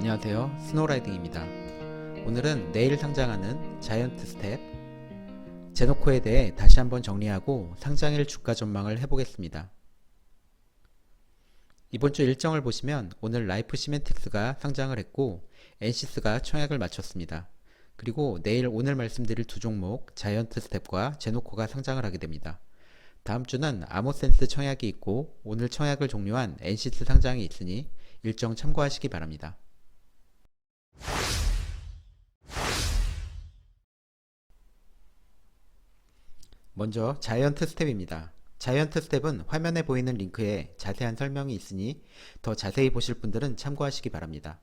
안녕하세요, 스노우라이딩입니다. 오늘은 내일 상장하는 자이언트 스텝 제노코에 대해 다시 한번 정리하고 상장일 주가 전망을 해보겠습니다. 이번 주 일정을 보시면 오늘 라이프 시멘틱스가 상장을 했고 엔시스가 청약을 마쳤습니다. 그리고 내일 오늘 말씀드릴 두 종목 자이언트 스텝과 제노코가 상장을 하게 됩니다. 다음 주는 아모센스 청약이 있고 오늘 청약을 종료한 엔시스 상장이 있으니 일정 참고하시기 바랍니다. 먼저 자이언트 스텝입니다. 자이언트 스텝은 화면에 보이는 링크에 자세한 설명이 있으니 더 자세히 보실 분들은 참고하시기 바랍니다.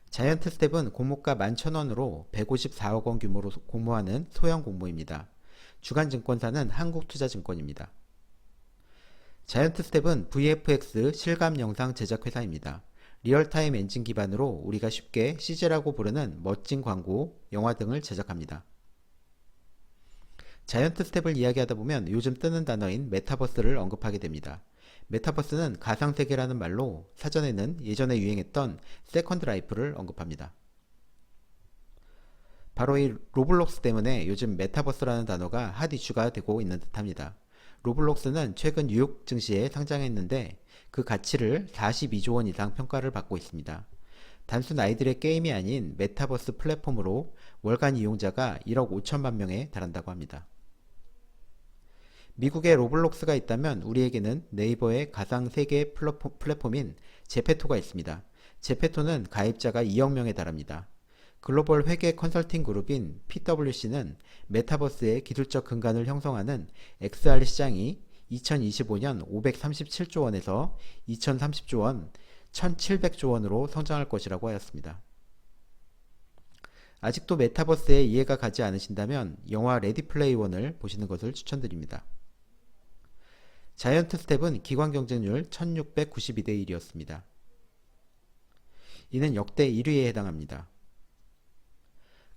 자이언트 스텝은 공모가 11,000원으로 154억원 규모로 공모하는 소형 공모입니다. 주간 증권사는 한국투자증권입니다. 자이언트 스텝은 VFX 실감 영상 제작 회사입니다. 리얼타임 엔진 기반으로 우리가 쉽게 CG라고 부르는 멋진 광고, 영화 등을 제작합니다. 자이언트 스텝을 이야기하다 보면 요즘 뜨는 단어인 메타버스를 언급하게 됩니다. 메타버스는 가상세계라는 말로 사전에는 예전에 유행했던 세컨드 라이프를 언급합니다. 바로 이 로블록스 때문에 요즘 메타버스라는 단어가 핫 이슈가 되고 있는 듯합니다. 로블록스는 최근 뉴욕 증시에 상장했는데 그 가치를 42조 원 이상 평가를 받고 있습니다. 단순 아이들의 게임이 아닌 메타버스 플랫폼으로 월간 이용자가 1억 5천만 명에 달한다고 합니다. 미국에 로블록스가 있다면 우리에게는 네이버의 가상 세계 플랫폼인 제페토가 있습니다. 제페토는 가입자가 2억 명에 달합니다. 글로벌 회계 컨설팅 그룹인 PwC는 메타버스의 기술적 근간을 형성하는 XR 시장이 2025년 537조 원에서 2030조 원, 1700조 원으로 성장할 것이라고 하였습니다. 아직도 메타버스에 이해가 가지 않으신다면 영화 레디 플레이 원을 보시는 것을 추천드립니다. 자이언트 스텝은 기관 경쟁률 1692대 1이었습니다. 이는 역대 1위에 해당합니다.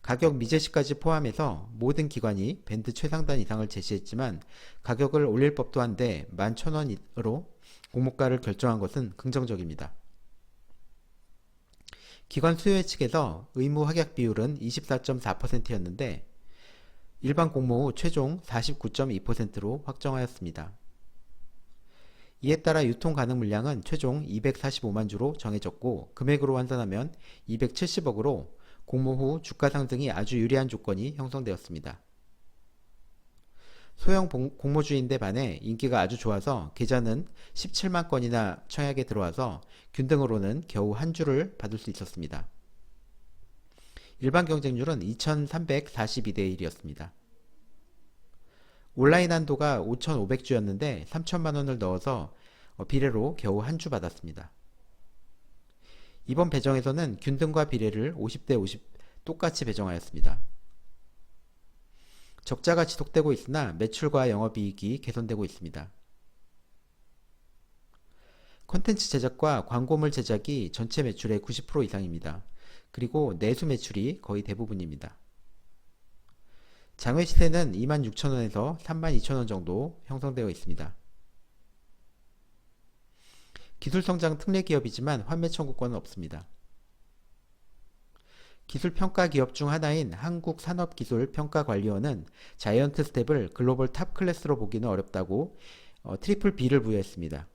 가격 미제시까지 포함해서 모든 기관이 밴드 최상단 이상을 제시했지만 가격을 올릴 법도 한데 11,000원으로 공모가를 결정한 것은 긍정적입니다. 기관 수요 예측에서 의무 확약 비율은 24.4%였는데 일반 공모 후 최종 49.2%로 확정하였습니다. 이에 따라 유통 가능 물량은 최종 245만 주로 정해졌고 금액으로 환산하면 270억으로 공모 후 주가 상승이 아주 유리한 조건이 형성되었습니다. 소형 공모주인데 반해 인기가 아주 좋아서 계좌는 17만 건이나 청약에 들어와서 균등으로는 겨우 한 주를 받을 수 있었습니다. 일반 경쟁률은 2342대 1이었습니다. 온라인 한도가 5,500주였는데 3천만원을 넣어서 비례로 겨우 한 주 받았습니다. 이번 배정에서는 균등과 비례를 50대 50 똑같이 배정하였습니다. 적자가 지속되고 있으나 매출과 영업이익이 개선되고 있습니다. 콘텐츠 제작과 광고물 제작이 전체 매출의 90% 이상입니다. 그리고 내수 매출이 거의 대부분입니다. 장외 시세는 26,000원에서 32,000원 정도 형성되어 있습니다. 기술성장 특례 기업이지만 환매 청구권은 없습니다. 기술평가 기업 중 하나인 한국산업기술평가관리원은 자이언트 스텝을 글로벌 탑 클래스로 보기는 어렵다고 트리플 B를 부여했습니다.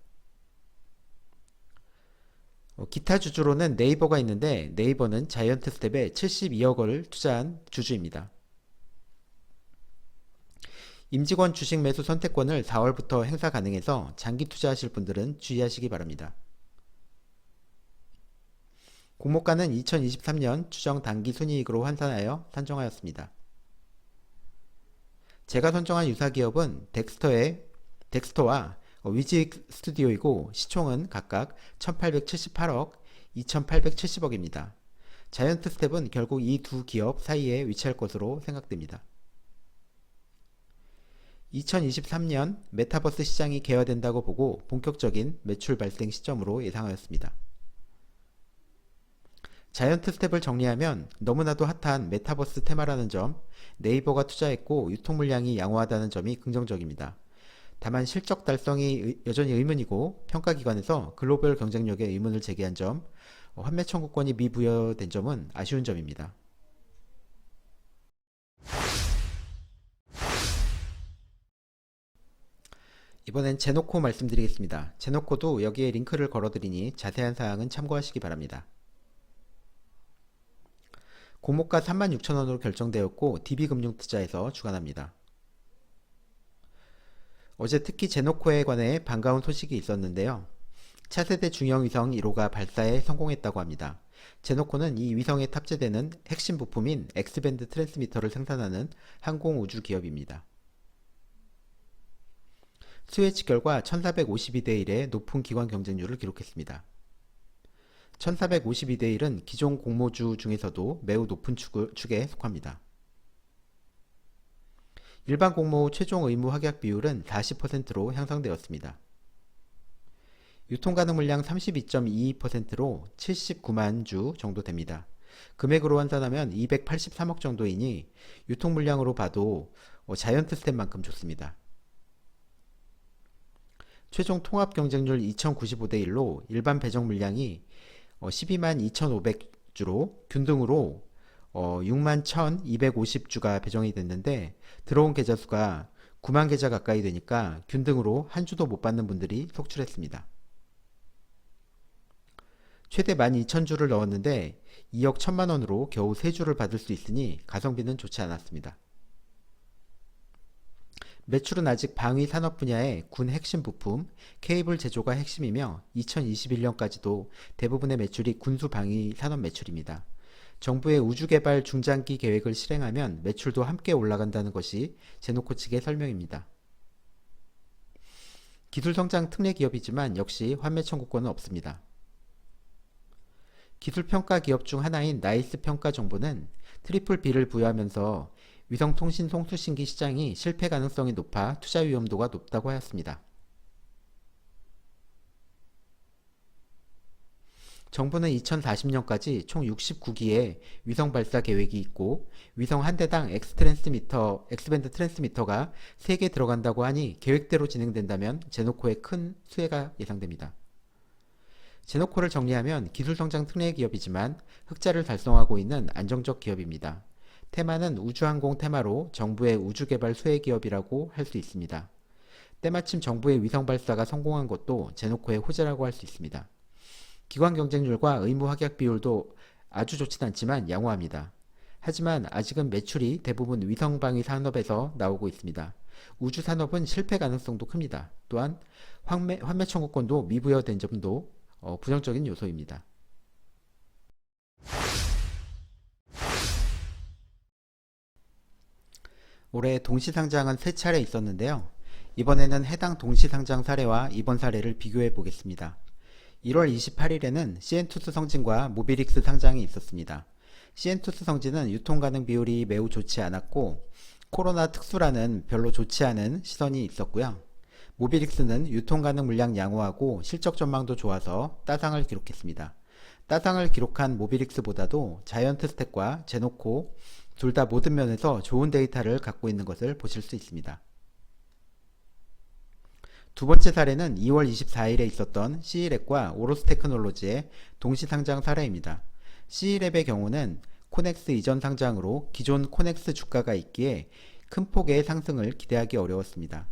기타 주주로는 네이버가 있는데 네이버는 자이언트 스텝에 72억 원을 투자한 주주입니다. 임직원 주식 매수 선택권을 4월부터 행사 가능해서 장기 투자하실 분들은 주의하시기 바랍니다. 공모가는 2023년 추정 단기 순이익으로 환산하여 산정하였습니다. 제가 선정한 유사기업은 덱스터와 위직 스튜디오이고 시총은 각각 1878억, 2870억입니다. 자이언트 스텝은 결국 이 두 기업 사이에 위치할 것으로 생각됩니다. 2023년 메타버스 시장이 개화된다고 보고 본격적인 매출 발생 시점으로 예상하였습니다. 자이언트 스텝을 정리하면 너무나도 핫한 메타버스 테마라는 점, 네이버가 투자했고 유통 물량이 양호하다는 점이 긍정적입니다. 다만 실적 달성이 여전히 의문이고 평가기관에서 글로벌 경쟁력에 의문을 제기한 점, 환매 청구권이 미부여된 점은 아쉬운 점입니다. 이번엔 제노코 말씀드리겠습니다. 제노코도 여기에 링크를 걸어드리니 자세한 사항은 참고하시기 바랍니다. 공모가 36,000원으로 결정되었고 DB금융투자에서 주관합니다. 어제 특히 제노코에 관해 반가운 소식이 있었는데요. 차세대 중형 위성 1호가 발사에 성공했다고 합니다. 제노코는 이 위성에 탑재되는 핵심 부품인 X밴드 트랜스미터를 생산하는 항공우주 기업입니다. 수혜치 결과 1452대 1의 높은 기관 경쟁률을 기록했습니다. 1452대 1은 기존 공모주 중에서도 매우 높은 축에 속합니다. 일반 공모 최종 의무 확약 비율은 40%로 향상되었습니다. 유통 가능 물량 32.22%로 79만 주 정도 됩니다. 금액으로 환산하면 283억 정도이니 유통 물량으로 봐도 자이언트 스텝만큼 좋습니다. 최종 통합 경쟁률 2095대 1로 일반 배정 물량이 12만 2,500주로 균등으로 6만 1,250주가 배정이 됐는데 들어온 계좌 수가 9만 계좌 가까이 되니까 균등으로 한 주도 못 받는 분들이 속출했습니다. 최대 12,000주를 넣었는데 2억 1,000만원으로 겨우 3주를 받을 수 있으니 가성비는 좋지 않았습니다. 매출은 아직 방위 산업 분야의 군 핵심 부품, 케이블 제조가 핵심이며 2021년까지도 대부분의 매출이 군수 방위 산업 매출입니다. 정부의 우주개발 중장기 계획을 실행하면 매출도 함께 올라간다는 것이 제노코 측의 설명입니다. 기술성장 특례 기업이지만 역시 환매 청구권은 없습니다. 기술평가 기업 중 하나인 나이스평가정보는 트리플 B를 부여하면서 위성통신 송수신기 시장이 실패 가능성이 높아 투자 위험도가 높다고 하였습니다. 정부는 2040년까지 총 69기의 위성 발사 계획이 있고 위성 한 대당 X밴드 트랜스미터가 3개 들어간다고 하니 계획대로 진행된다면 제노코의 큰 수혜가 예상됩니다. 제노코를 정리하면 기술성장 특례 기업이지만 흑자를 달성하고 있는 안정적 기업입니다. 테마는 우주항공 테마로 정부의 우주개발 수혜 기업이라고 할 수 있습니다. 때마침 정부의 위성 발사가 성공한 것도 제노코의 호재라고 할 수 있습니다. 기관 경쟁률과 의무 확약 비율도 아주 좋진 않지만 양호합니다. 하지만 아직은 매출이 대부분 위성 방위 산업에서 나오고 있습니다. 우주 산업은 실패 가능성도 큽니다. 또한 환매 청구권도 미부여된 점도 부정적인 요소입니다. 올해 동시상장은 3차례 있었는데요. 이번에는 해당 동시상장 사례와 이번 사례를 비교해 보겠습니다. 1월 28일에는 시엔투스 성진과 모비릭스 상장이 있었습니다. 시엔투스 성진은 유통가능 비율이 매우 좋지 않았고 코로나 특수라는 별로 좋지 않은 시선이 있었고요. 모비릭스는 유통가능 물량 양호하고 실적 전망도 좋아서 따상을 기록했습니다. 따상을 기록한 모비릭스보다도 자이언트 스택과 제노코 둘 다 모든 면에서 좋은 데이터를 갖고 있는 것을 보실 수 있습니다. 두 번째 사례는 2월 24일에 있었던 C랩과 오로스테크놀로지의 동시상장 사례입니다. C랩의 경우는 코넥스 이전 상장으로 기존 코넥스 주가가 있기에 큰 폭의 상승을 기대하기 어려웠습니다.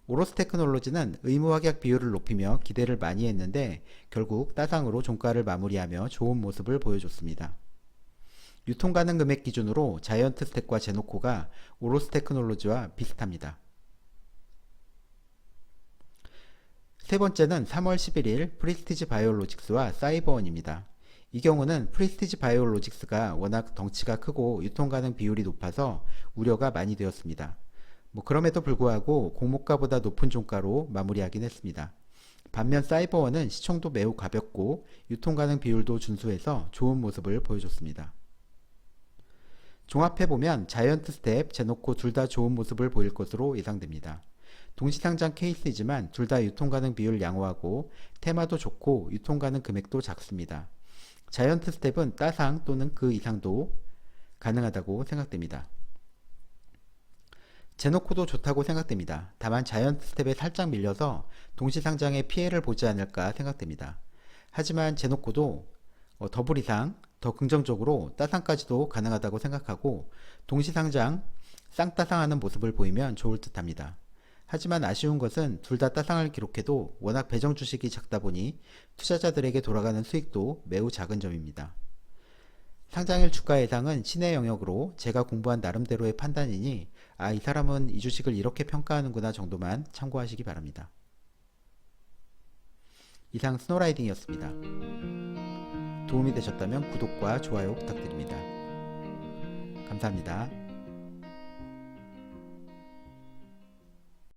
오로스테크놀로지는 의무 확약 비율을 높이며 기대를 많이 했는데 결국 따상으로 종가를 마무리하며 좋은 모습을 보여줬습니다. 유통 가능 금액 기준으로 자이언트 스택과 제노코가 오로스테크놀로지와 비슷합니다. 세 번째는 3월 11일 프리스티지 바이오로직스와 사이버원입니다. 이 경우는 프리스티지 바이오로직스가 워낙 덩치가 크고 유통 가능 비율이 높아서 우려가 많이 되었습니다. 그럼에도 불구하고 공모가보다 높은 종가로 마무리하긴 했습니다. 반면 사이버원은 시총도 매우 가볍고 유통 가능 비율도 준수해서 좋은 모습을 보여줬습니다. 종합해보면 자이언트 스텝, 제노코 둘 다 좋은 모습을 보일 것으로 예상됩니다. 동시상장 케이스이지만 둘 다 유통 가능 비율 양호하고 테마도 좋고 유통 가능 금액도 작습니다. 자이언트 스텝은 따상 또는 그 이상도 가능하다고 생각됩니다. 제노코도 좋다고 생각됩니다. 다만 자이언트 스텝에 살짝 밀려서 동시상장에 피해를 보지 않을까 생각됩니다. 하지만 제노코도 더블 이상 더 긍정적으로 따상까지도 가능하다고 생각하고 동시상장 쌍따상하는 모습을 보이면 좋을 듯 합니다. 하지만 아쉬운 것은 둘 다 따상을 기록해도 워낙 배정 주식이 작다 보니 투자자들에게 돌아가는 수익도 매우 작은 점입니다. 상장일 주가 예상은 신의 영역으로 제가 공부한 나름대로의 판단이니 이 사람은 이 주식을 이렇게 평가하는구나 정도만 참고하시기 바랍니다. 이상 스노라이딩이었습니다. 도움이 되셨다면 구독과 좋아요 부탁드립니다. 감사합니다.